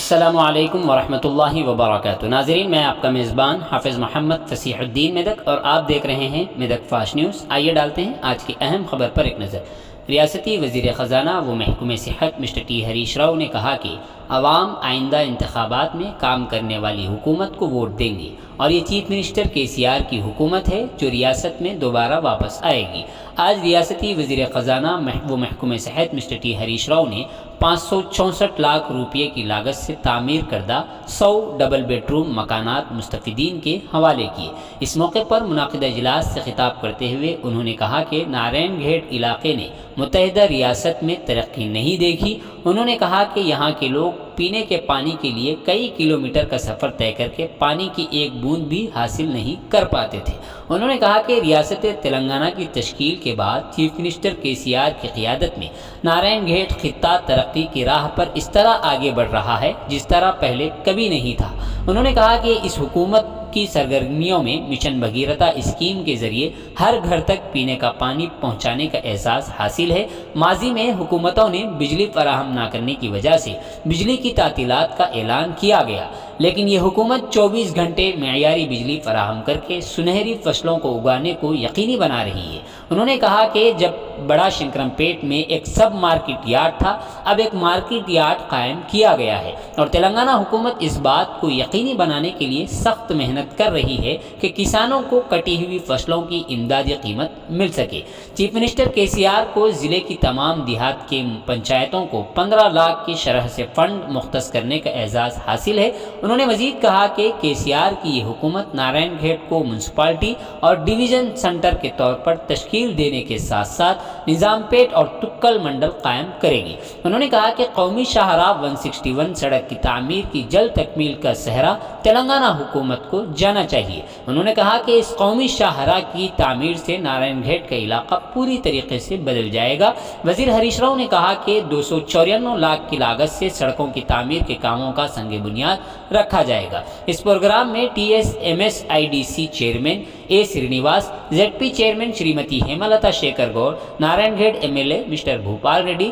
अस्सलामुअलैकुम वरहमतुल्लाहि वबरकातुहू। नाज़रीन, मैं आपका मेज़बान हाफिज़ मोहम्मद फसीहुद्दीन मेदक और आप देख रहे हैं मेदक फास्ट न्यूज़। आइए डालते हैं आज की अहम खबर पर एक नज़र। रियासती वज़ीर ख़ज़ाना व महकूम सेहत मिस्टर टी हरीश राव ने कहा कि अवाम आइंदा इंतखाबात में काम करने वाली हुकूमत को वोट देंगी और ये चीफ मिनिस्टर KCR की हुकूमत है जो रियासत में दोबारा वापस आएगी। आज रियासती वज़ीर ख़ज़ाना व महकूम सेहत मिस्टर टी हरीश राव ने 564 लाख रुपये की लागत से तामीर करदा 100 डबल बेडरूम मकानात मुस्तफ़ीदीन के हवाले किए। इस मौके पर मुनाकिदा इजलास से खिताब करते हुए उन्होंने कहा कि नारायण घेट इलाके ने मुत्तहिदा रियासत में तरक्की नहीं देखी। उन्होंने कहा कि यहाँ के लोग पीने के पानी के लिए कई किलोमीटर का सफ़र तय करके पानी की एक बूंद भी हासिल नहीं कर पाते थे। उन्होंने कहा कि रियासत तेलंगाना की तश्कील के बाद चीफ मिनिस्टर KCR की क़ियादत में नारायण घेट खित्ता तरक्की की राह पर इस तरह आगे बढ़ रहा है जिस तरह पहले कभी नहीं था। उन्होंने कहा कि इस हुकूमत की सरगर्मियों में मिशन भगीरथा स्कीम के ज़रिए हर घर तक पीने का पानी पहुंचाने का एहसास हासिल है। माजी में हुकूमतों ने बिजली फराहम ना करने की वजह से बिजली की तातीलात का ऐलान किया गया, लेकिन ये हुकूमत 24 घंटे मेयारी बिजली फराहम करके सुनहरी फसलों को उगाने को यकीनी बना रही है। उन्होंने कहा कि जब बड़ा शिंकरमपेट में एक सब मार्केट यार्ड था, अब एक मार्केट यार्ड कायम किया गया है और तेलंगाना हुकूमत इस बात को यकीनी बनाने के लिए सख्त मेहनत कर रही है कि किसानों को कटी हुई फसलों की इमदादी कीमत मिल सके। चीफ मिनिस्टर KCR को ज़िले की तमाम देहात के पंचायतों को 15 लाख की शरह से फ़ंड मुख्तस करने का एजाज़ हासिल है। उन्होंने मज़ीद कहा कि KCR की ये हुकूमत नारायण घेट को म्यूनसिपालिटी और डिवीज़न सेंटर के तौर पर तश्कील देने के साथ साथ निज़ामपेट और तुक्कल मंडल कायम करेगी। उन्होंने कहा कि कौमी शाहराह 161 सड़क की तामीर की जल्द तकमील का सहरा तेलंगाना हुकूमत को जाना चाहिए। उन्होंने कहा कि इस कौमी शाहराह की तामीर से नारायण घेट का इलाका पूरी तरीके से बदल जाएगा। वज़ीर हरीश राव ने कहा कि 254 लाख की लागत से सड़कों की तामीर के कामों का संग बुनियाद रखा जाएगा। इस प्रोग्राम में TSMSIDC chairman A Srinivas, ZP chairman Shrimati Hemalatha Shekhar Goud, Narayankhed MLA mister Bhupal Reddy,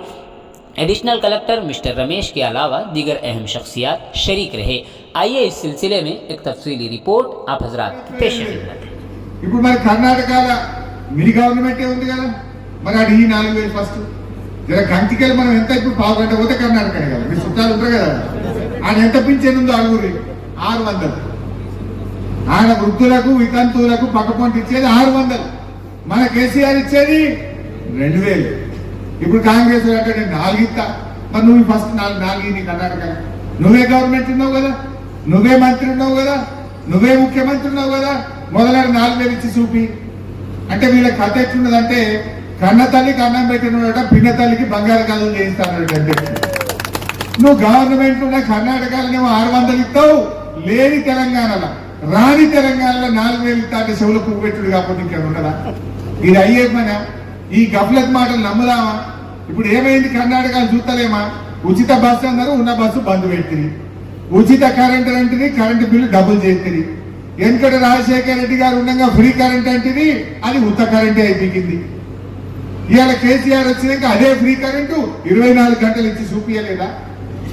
additional collector mister Ramesh के अलावा दीगर अहम शख्सियात शरीक रहे। आइए इस सिलसिले में एक तफसीली रिपोर्ट आप हजरात पेश खिदमत है। ఇప్పుడు మరి కర్ణాటకలో మినీ గవర్నమెంట్ ఉంది కదా, మరి అది 4000 ఫస్ట్ జర కంటికల్ మనం ఎంత ఇప్పుడు పావు గంట పోతే కర్ణాటకనే కదా, మీ చుట్టాలు ఉంటారు కదా, ఆయన ఎంత పింఛన్ ఉందో అడుగురి 600. ఆయన వృద్ధులకు వితంతువులకు పక్కపొంటి ఇచ్చేది 600, మన KCR ఇచ్చేది 2000. ఇప్పుడు కాంగ్రెస్ అంటే నేను 4 ఇస్తా, మరి నువ్వు ఫస్ట్ 4 నీ కర్ణాటక, నువ్వే గవర్నమెంట్ ఉన్నావు కదా, నువ్వే మంత్రి ఉన్నావు కదా, నువ్వే ముఖ్యమంత్రి ఉన్నావు కదా, మొదలైన 4000 ఇచ్చి చూపి అంటే వీళ్ళ కథ ఎట్లున్నదంటే కన్న తల్లికి అన్నం పెట్టినట పిన్న తల్లికి బంగారు గాజులు చేయిస్తానంటే నువ్వు గవర్నమెంట్ ఉన్న కర్ణాటకలో 600 ఇస్తావు, లేని తెలంగాణలో రాని తెలంగాణలో 4000 ఇస్తా అంటే చెవులు పువ్వు పెట్టుడు కాకపోతే ఇక్కడ ఉండదా? ఇది అయ్యే పని? ఈ గఫలత్ మాటలు నమ్ముదామా? ఇప్పుడు ఏమైంది కర్ణాటకలో చూస్తలేమా? ఉచిత బస్సు అన్నారు, ఉన్న బస్సు బంద్ పెట్టింది. ఉచిత కరెంట్ అంటేది కరెంటు బిల్లు డబుల్ చేస్తుంది. వెంకట రాజశేఖర రెడ్డి గారు ఉండగా ఫ్రీ కరెంట్ అంటేది అది ఉత్త కరెంటే అయిపోయింది. ఇవాళ KCR వచ్చినాక అదే ఫ్రీ కరెంటు 24 గంటలు ఇచ్చి చూపియలేదా?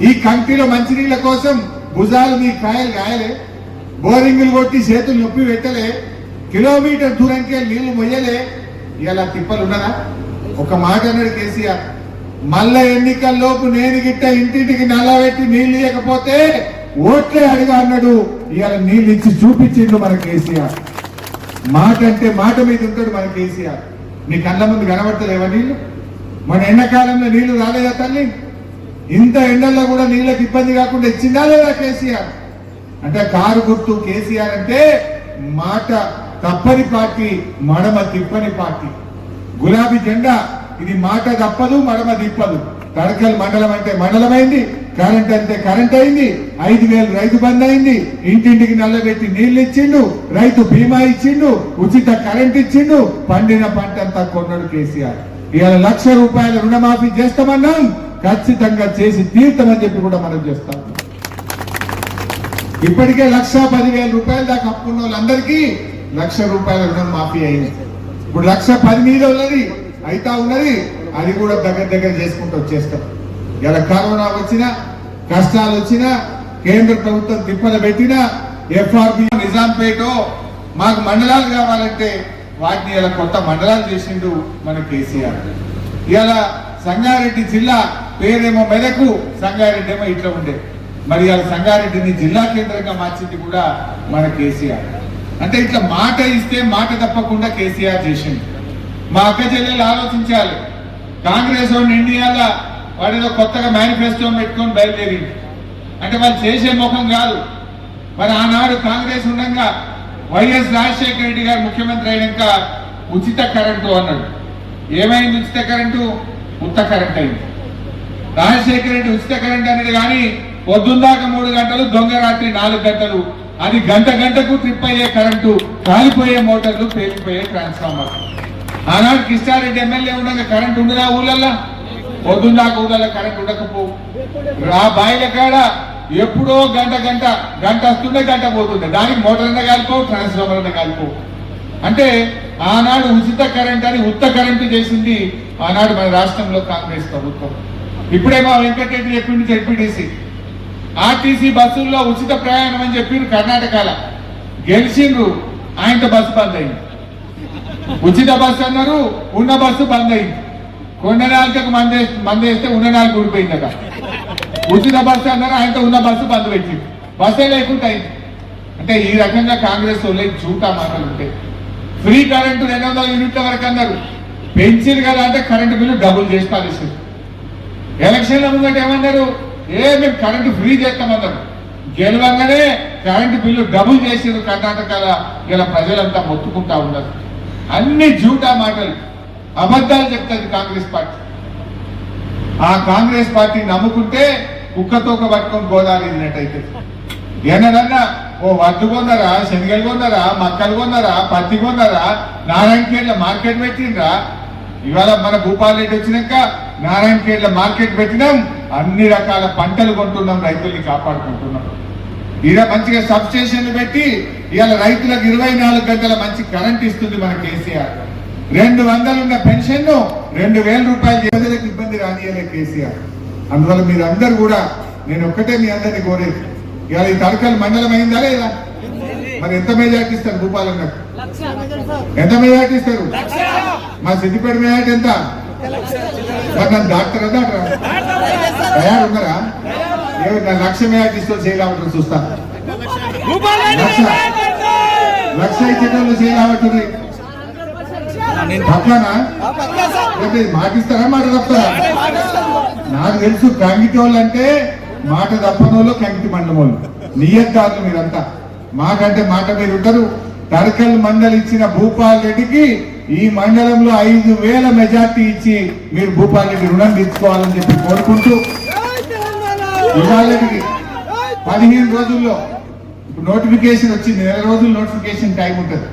ఈ కంటిలో మంచినీళ్ళ కోసం భుజాలు మీ కాయలు గాయలే, బోరింగులు కొట్టి చేతులు నొప్పి పెట్టలే, కిలోమీటర్ దూరంకే నీళ్లు మొయ్యలే. ఇలా తిప్పలు ఉన్నదా? ఒక మాట అన్నాడు KCR, మళ్ళా ఎన్నికల్లోపు నేను గిట్ట ఇంటింటికి నల్లబెట్టి నీళ్లు ఇవ్వకపోతే ఓట్లే అడిగా అన్నాడు. ఇవాళ నీళ్ళు ఇచ్చి చూపించిండు మన KCR. మాట అంటే మాట మీద ఉంటాడు మన KCR. మీ కళ్ళ ముందు కనబడతలేవా నీళ్లు? మన ఎండాకాలంలో నీళ్లు రాలేదా తల్లి? ఇంత ఎండల్లో కూడా నీళ్ళకి ఇబ్బంది కాకుండా ఇచ్చిందా లేదా KCR? అంటే కారు గుర్తు KCR అంటే మాట తప్పని పార్టీ, మడమ తిప్పని పార్టీ. గులాబీ జెండా ఇది మాట తప్పదు, మడమ తిప్పదు. తడకల్ మండలం అంటే మండలమైంది, కరెంట్ అంటే కరెంట్ అయింది, 5000 రైతు బంద్ అయింది, ఇంటింటికి నల్లబెట్టి నీళ్లు ఇచ్చిండు, రైతు బీమా ఇచ్చిండు, ఉచిత కరెంట్ ఇచ్చిండు, పండిన పంట అంతా కొన్నాడు KCR. ఇవాళ 1,00,000 రూపాయల రుణమాఫీ చేస్తామన్నాం, ఖచ్చితంగా చేసి తీర్థమని చెప్పి కూడా మనం చేస్తాం. ఇప్పటికే 1,10,000 రూపాయలు దాకా అప్పున్న వాళ్ళందరికీ 1,00,000 రూపాయల రుణం మాఫీ అయింది. ఇప్పుడు 1,10,000 మీద ఉన్నది అయితా ఉన్నది, అది కూడా దగ్గర దగ్గర చేసుకుంటూ వచ్చేస్తాం. ఇలా కరోనా వచ్చినా, కష్టాలు వచ్చినా, కేంద్ర ప్రభుత్వం తిప్పలు పెట్టినా ఎఫ్ఆర్బి నిజాంపేటో మాకు మండలాలు కావాలంటే వాటిని ఇలా కొత్త మండలాలు చేసిండు మన కేసీఆర్. ఇలా సంగారెడ్డి జిల్లా పేరేమో మెదకు, సంగారెడ్డి ఏమో ఇట్లా ఉండే. మరి ఇలా సంగారెడ్డిని జిల్లా కేంద్రంగా మార్చింది కూడా మన కేసీఆర్. అంటే ఇట్లా మాట ఇస్తే మాట తప్పకుండా కేసీఆర్ చేసింది. మా అక్క చెల్లెలు ఆలోచించాలి. కాంగ్రెస్ వాడిని ఇండియాలో వాడేదో కొత్తగా మేనిఫెస్టో పెట్టుకొని బయలుదేరింది అంటే వాళ్ళు చేసే ముఖం కాదు. మరి ఆనాడు కాంగ్రెస్ ఉండగా వైఎస్ రాజశేఖర రెడ్డి గారు ముఖ్యమంత్రి అయినాక ఉచిత కరెంటు అన్నాడు. ఏమైంది ఉచిత కరెంటు? ఉత్త కరెంట్ అయింది. రాజశేఖర రెడ్డి ఉచిత కరెంట్ అనేది కానీ పొద్దుందాకా 3 గంటలు, దొంగ రాత్రి 4 గంటలు, అది గంటకు ట్రిప్ అయ్యే కరెంటు, కాలిపోయే మోటార్లు, పేలిపోయే ట్రాన్స్ఫార్మర్. ఆనాడు కిష్టారెడ్డి ఎమ్మెల్యే ఉండగా కరెంట్ ఉండదా ఊళ్ళల్లో? పొద్దుందాకా ఊళ్ళల్లో కరెంట్ ఉండకపోవు. ఆ బాయిల కాడ ఎప్పుడో గంట వస్తుండే, గంట పోతుండే. దానికి మోటార్ అన్న కాలిపోవు, ట్రాన్స్ఫార్మర్ అన్న కాలిపోవు. అంటే ఆనాడు ఉచిత కరెంట్ అని ఉత్త కరెంటు చేసింది ఆనాడు మన రాష్ట్రంలో కాంగ్రెస్ ప్రభుత్వం. ఇప్పుడేమో వెంకటరెడ్డి చెప్పింది జెడ్పీటీసీ, ఆర్టీసీ బస్సుల్లో ఉచిత ప్రయాణం అని చెప్పిండ్రు. కర్ణాటకలో గెలిచిండ్రు, ఆయనతో బస్సు బంద్ అయింది. ఉచిత బస్సు అన్నారు, ఉన్న బస్సు బంద్ అయింది. కొండ నాలుకకు మందేస్తే ఉన్న నాలుగు ఊడిపోయిందట. ఉచిత బస్సు అన్నారు, ఆయనతో ఉన్న బస్సు బంద్ పెట్టింది. బస్సే లేకుండా అయింది. అంటే ఈ రకంగా కాంగ్రెస్ వాళ్ళకి చూటా మాటలు ఉంటాయి. ఫ్రీ కరెంటు 200 యూనిట్ల వరకు అన్నారు, పెంచింది కదా అంటే కరెంటు బిల్లు డబుల్ చేసి పాలిస్తారు. ఎలక్షన్ల ముంగట ఏమన్నారు? మేము కరెంటు ఫ్రీ చేస్తామన్నారు. గెలవంగానే కరెంటు బిల్లు డబుల్ చేసారు. కర్ణాటకలో ఇలా ప్రజలంతా మొత్తుకుంటా ఉన్నారు. అన్ని జూటా మాటలు, అబద్ధాలు చెప్తుంది కాంగ్రెస్ పార్టీ. ఆ కాంగ్రెస్ పార్టీ నమ్ముకుంటే కుక్కతోక పట్టుకొని గోదావరి వెళ్ళినట్టయితే. ఏనన్నా ఓ వడ్డు కొన్నారా, శనగలు కొన్నారా, మక్కలు కొన్నారా, పత్తి కొన్నారా, నారాయణఖేడ్ల మార్కెట్ పెట్టిండ్రా? ఇవాళ మన భూపాల్ రెడ్డి వచ్చినాక నారాయణఖేడ్ల మార్కెట్ పెట్టినాం, అన్ని రకాల పంటలు కొంటున్నాం, రైతుల్ని కాపాడుకుంటున్నాం. ఇలా మంచిగా సబ్ స్టేషన్లు పెట్టి ఇవాళ రైతులకు 24 గంటల మంచి కరెంట్ ఇస్తుంది మన కేసీఆర్. 200 ఉన్న పెన్షన్ 2000 రూపాయలు ప్రజలకు ఇబ్బంది రానియలే కేసీఆర్. అందువల్ల మీరు అందరు కూడా, నేను ఒక్కటే మీ అందరినీ కోరేది, ఇవాళ ఈ తడకల్ మండలం అయిందా లేదా? మరి ఎంత మెజార్టీ ఇస్తారు భూపాలన్నకు? ఎంత మెజార్టీ ఇస్తారు? మా సిద్దిపేట మెజార్టీ ఎంత? మరి నన్ను డాక్టర్ అదాటరా తయారున్నారా? ఏమి నా 1,00,000 మెజార్టీ ఇస్తూ చేయలేమంటారు చూస్తా. 1,00,000 ఇచ్చేటోళ్ళు చేయలేమంటుంది. పక్కనా మాటిస్తారా, మాట తప్పుతారా? నాకు తెలుసు కంగిటి వాళ్ళు అంటే మాట తప్పనోళ్ళు కంగిటి మండలం వాళ్ళు, నియద్దారులు మీరంతా. మాకంటే మాట మీరు ఉంటారు. తడకల్ మండలి ఇచ్చిన భూపాల్ రెడ్డికి ఈ మండలంలో 5,000 మెజార్టీ ఇచ్చి మీరు భూపాల్ రెడ్డి రుణం తీర్చుకోవాలని చెప్పి కోరుకుంటూ, ఇవాళకి 15 రోజుల్లో ఇప్పుడు నోటిఫికేషన్ వచ్చింది. 1 నెల రోజులు నోటిఫికేషన్ టైం ఉంటుంది.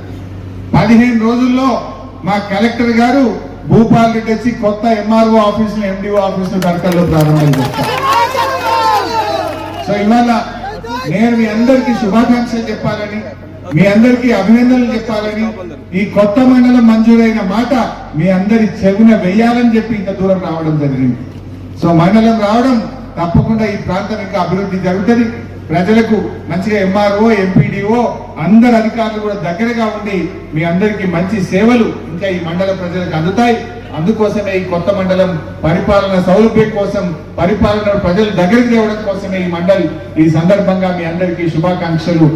15 రోజుల్లో మా కలెక్టర్ గారు భూపాల్ రెడ్డి వచ్చి కొత్త ఎంఆర్ఓ ఆఫీసులు, ఎండిఓ ఆఫీసులు తడకల్లో ప్రారంభం చేస్తారు. సో ఇవాళ నేను మీ అందరికీ శుభాకాంక్షలు చెప్పాలని, మీ అందరికీ అభినందనలు చెప్పాలని, ఈ కొత్త మండలం మంజూరైన మాట మీ అందరి చెవున వెయ్యాలని చెప్పి ఇంత దూరం రావడం జరిగింది. సో మండలం రావడం తప్పకుండా ఈ ప్రాంతం ఇంకా అభివృద్ధి జరుగుతుంది. ప్రజలకు మంచిగా ఎంఆర్ఓ, ఎంపీడీఓ అందరు అధికారులు కూడా దగ్గరగా ఉండి మీ అందరికీ మంచి సేవలు ఇంకా ఈ మండల ప్రజలకు అందుతాయి. అందుకోసమే ఈ కొత్త మండలం పరిపాలన సౌలభ్యం కోసం, పరిపాలన ప్రజలు దగ్గరికి తేవడం కోసమే ఈ మండలి. ఈ సందర్భంగా మీ అందరికీ శుభాకాంక్షలు.